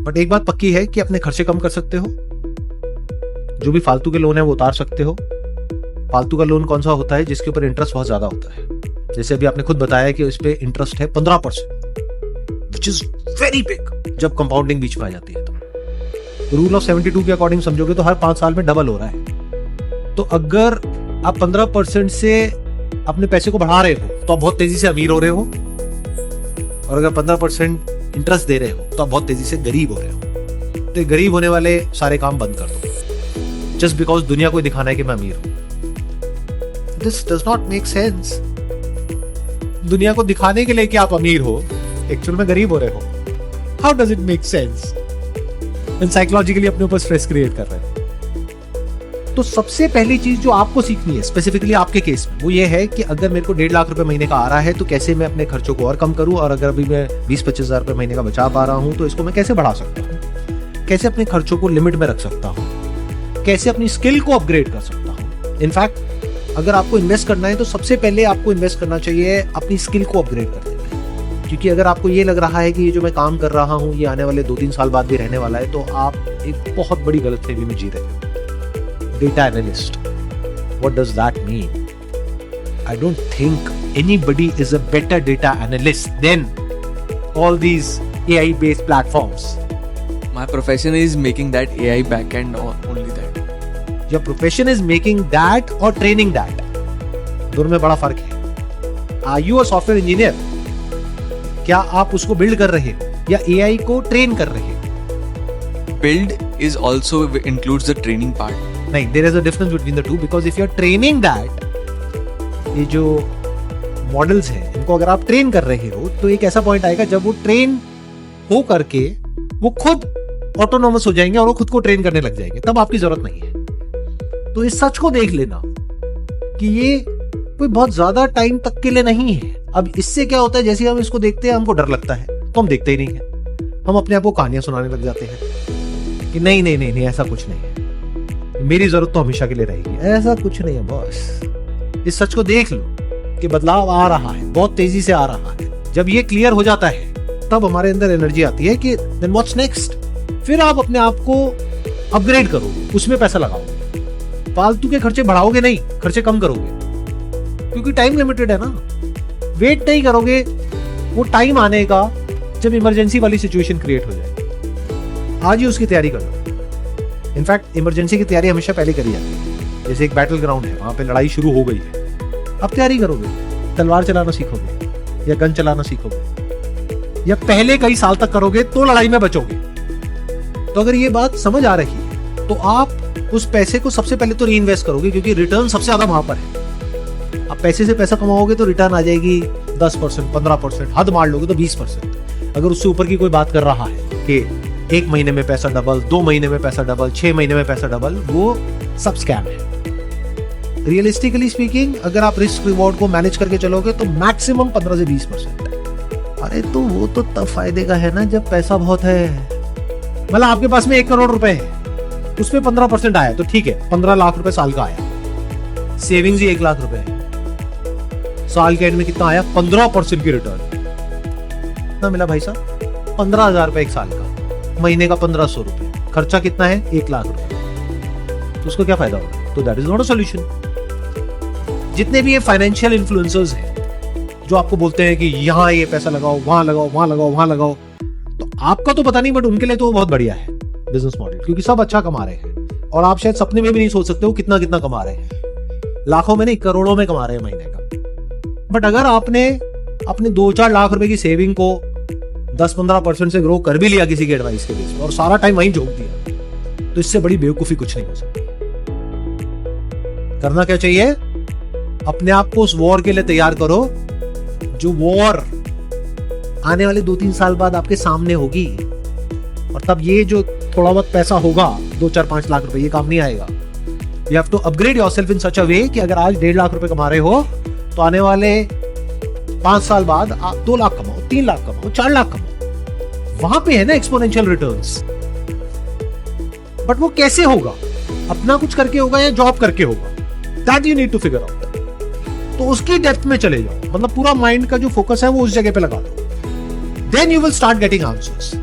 But एक बात पक्की है कि अपने खर्चे कम कर सकते हो, जो भी फालतू के लोन है वो उतार सकते हो। फालतू का लोन कौन सा होता है? जिसके ऊपर इंटरेस्ट बहुत ज्यादा होता है। जैसे अभी आपने खुद बताया कि इस पे इंटरेस्ट है 15%, विच इज वेरी बिग जब कंपाउंडिंग बीच में आ जाती है। तो रूल ऑफ 72 के अकॉर्डिंग समझोगे तो हर 5 साल में डबल हो रहा है। तो अगर आप 15% से अपने पैसे को बढ़ा रहे हो तो आप बहुत तेजी से अमीर हो रहे हो, और अगर 15% इंटरेस्ट दे रहे हो तो आप बहुत तेजी से गरीब हो रहे हो। तो गरीब होने वाले सारे काम बंद कर दो जस्ट बिकॉज दुनिया को दिखाना है कि मैं अमीर हूं। This does not make sense. दुनिया को दिखाने के लिए कि आप अमीर हो, एक्चुअल में गरीब हो रहे हो। How does it make sense? Psychologically अपने ऊपर स्ट्रेस क्रिएट कर रहे हो। तो सबसे पहली चीज जो आपको सीखनी है स्पेसिफिकली आपके केस में, वो ये है कि अगर मेरे को 1.5 लाख रुपए महीने का आ रहा है तो कैसे मैं अपने खर्चों को और कम करूं, और अगर अभी मैं 20-25 हजार रुपए महीने का बचा पा रहा हूं तो इसको मैं कैसे बढ़ा सकता हूं, कैसे अपने खर्चों को लिमिट में रख सकता हूं, कैसे अपनी स्किल को अपग्रेड कर सकता हूं। इनफैक्ट अगर आपको इन्वेस्ट करना है तो सबसे पहले आपको इन्वेस्ट करना चाहिए अपनी स्किल को अपग्रेड करने में, क्योंकि अगर आपको ये लग रहा है कि ये जो मैं काम कर रहा हूँ ये आने वाले 2-3 साल बाद भी रहने वाला है, तो आप एक बहुत बड़ी गलतफहमी में जी रहे हो। Data analyst, what does that mean? I don't think anybody is a better data analyst than all these AI based platforms. My profession is making that AI backend or only that. Your profession is making that or training that. दोनों में बड़ा फर्क है। Are you a software engineer? क्या आप उसको build कर रहे हो या AI को ट्रेन कर रहे हो? Build is also includes the training part. नहीं, there is a difference between the two because if you are training that, ये जो मॉडल्स हैं इनको अगर आप ट्रेन कर रहे हो तो एक ऐसा पॉइंट आएगा जब वो ट्रेन हो करके वो खुद ऑटोनोमस हो जाएंगे और वो खुद को ट्रेन करने लग जाएंगे, तब आपकी जरूरत नहीं है। तो इस सच को देख लेना कि ये कोई बहुत ज्यादा टाइम तक के लिए नहीं है। अब इससे क्या होता है, जैसे हम इसको देखते हैं हमको डर लगता है तो हम देखते ही नहीं है, हम अपने आप को कहानियां सुनाने लग जाते हैं कि नहीं नहीं नहीं नहीं ऐसा कुछ नहीं है, मेरी जरूरत तो हमेशा के लिए रहेगी। ऐसा कुछ नहीं है बॉस। इस सच को देख लो कि बदलाव आ रहा है, बहुत तेजी से आ रहा है। जब ये क्लियर हो जाता है तब हमारे अंदर एनर्जी आती है कि देन व्हाट्स नेक्स्ट। फिर आप अपने आप को अपग्रेड करो, उसमें पैसा लगाओ। फालतू के खर्चे बढ़ाओगे नहीं, खर्चे कम करोगे, क्योंकि टाइम लिमिटेड है ना। वेट नहीं करोगे वो टाइम आने का जब इमरजेंसी वाली सिचुएशन क्रिएट हो जाए। आज ही उसकी तैयारी कर लो। इनफैक्ट इमरजेंसी की तैयारी हमेशा पहले करी जाती है। जैसे एक बैटल ग्राउंड है, वहां पे लड़ाई शुरू हो गई है, अब तैयारी करोगे, तलवार चलाना सीखोगे या गन चलाना सीखोगे या पहले कई साल तक करोगे तो लड़ाई में बचोगे। तो अगर ये बात समझ आ रही है तो आप उस पैसे को सबसे पहले तो री इन्वेस्ट करोगे, क्योंकि रिटर्न सबसे ज्यादा वहां पर है। आप पैसे से पैसा कमाओगे तो रिटर्न आ जाएगी 10%, 15%, हद मार लोगे तो 20%। अगर उससे ऊपर की कोई बात कर रहा है कि 1 महीने में पैसा डबल, 2 महीने में पैसा डबल, 6 महीने में पैसा डबल, वो सब स्कैम है। रियलिस्टिकली स्पीकिंग अगर आप रिस्क रिवॉर्ड को मैनेज करके चलोगे तो मैक्सिमम 15 से 20%। अरे तो वो तो तब फायदे का है ना जब पैसा बहुत है। मतलब आपके पास में 1 करोड़ रुपए है, उसमें 15% आया तो ठीक है, 15 लाख रुपए साल का आया। सेविंग्स ही 1 लाख रुपए है, साल के एंड में कितना आया? 15% की रिटर्न। कितना मिला भाई साहब? 15,000 रुपए एक साल का, महीने का 1500 रुपए, खर्चा कितना है? 1 लाख रुपए। तो उसको क्या फायदा होगा? तो that is not a solution. जितने भी ये फाइनेंशियल इन्फ्लुएंसर्स हैं जो आपको बोलते हैं कि यहाँ ये पैसा लगाओ, वहां लगाओ, वहां लगाओ, वहां लगाओ, तो आपका तो पता नहीं, बट उनके लिए तो बहुत बढ़िया है बिजनेस मॉडल, क्योंकि सब अच्छा कमा रहे हैं और आप शायद सपने में भी नहीं सोच सकते हो कितना कितना कमा रहे हैं। लाखों में नहीं, करोड़ों में कमा रहे हैं महीने का। बट अगर आपने अपने 2-4 लाख रुपए की सेविंग को 10-15% से ग्रो कर भी लिया किसी के एडवाइस के बेस पर और सारा टाइम वहीं झोंक दिया, तो इससे बड़ी बेवकूफी कुछ नहीं हो सकती। करना क्या चाहिए? अपने आप को उस वॉर के लिए तैयार करो जो वॉर आने वाले 2-3 साल बाद आपके सामने होगी। और तब ये जो थोड़ा बहुत पैसा होगा, 2-4-5 लाख रुपए, ये काम नहीं आएगा। You have to upgrade yourself in such a way कि अगर आज 1.5 लाख रुपए कमा रहे हो तो आने वाले 5 साल बाद आप 2 लाख कमाओ, 3 लाख कमाओ, 4 लाख कमाओ। वहां पे है ना एक्सपोनेंशियल रिटर्न्स। बट वो कैसे होगा? अपना कुछ करके होगा या जॉब करके होगा? That you need to figure out. तो उसकी डेप्थ में चले जाओ, मतलब पूरा माइंड का जो फोकस है वो उस जगह पे लगा दो। Then you will start getting answers.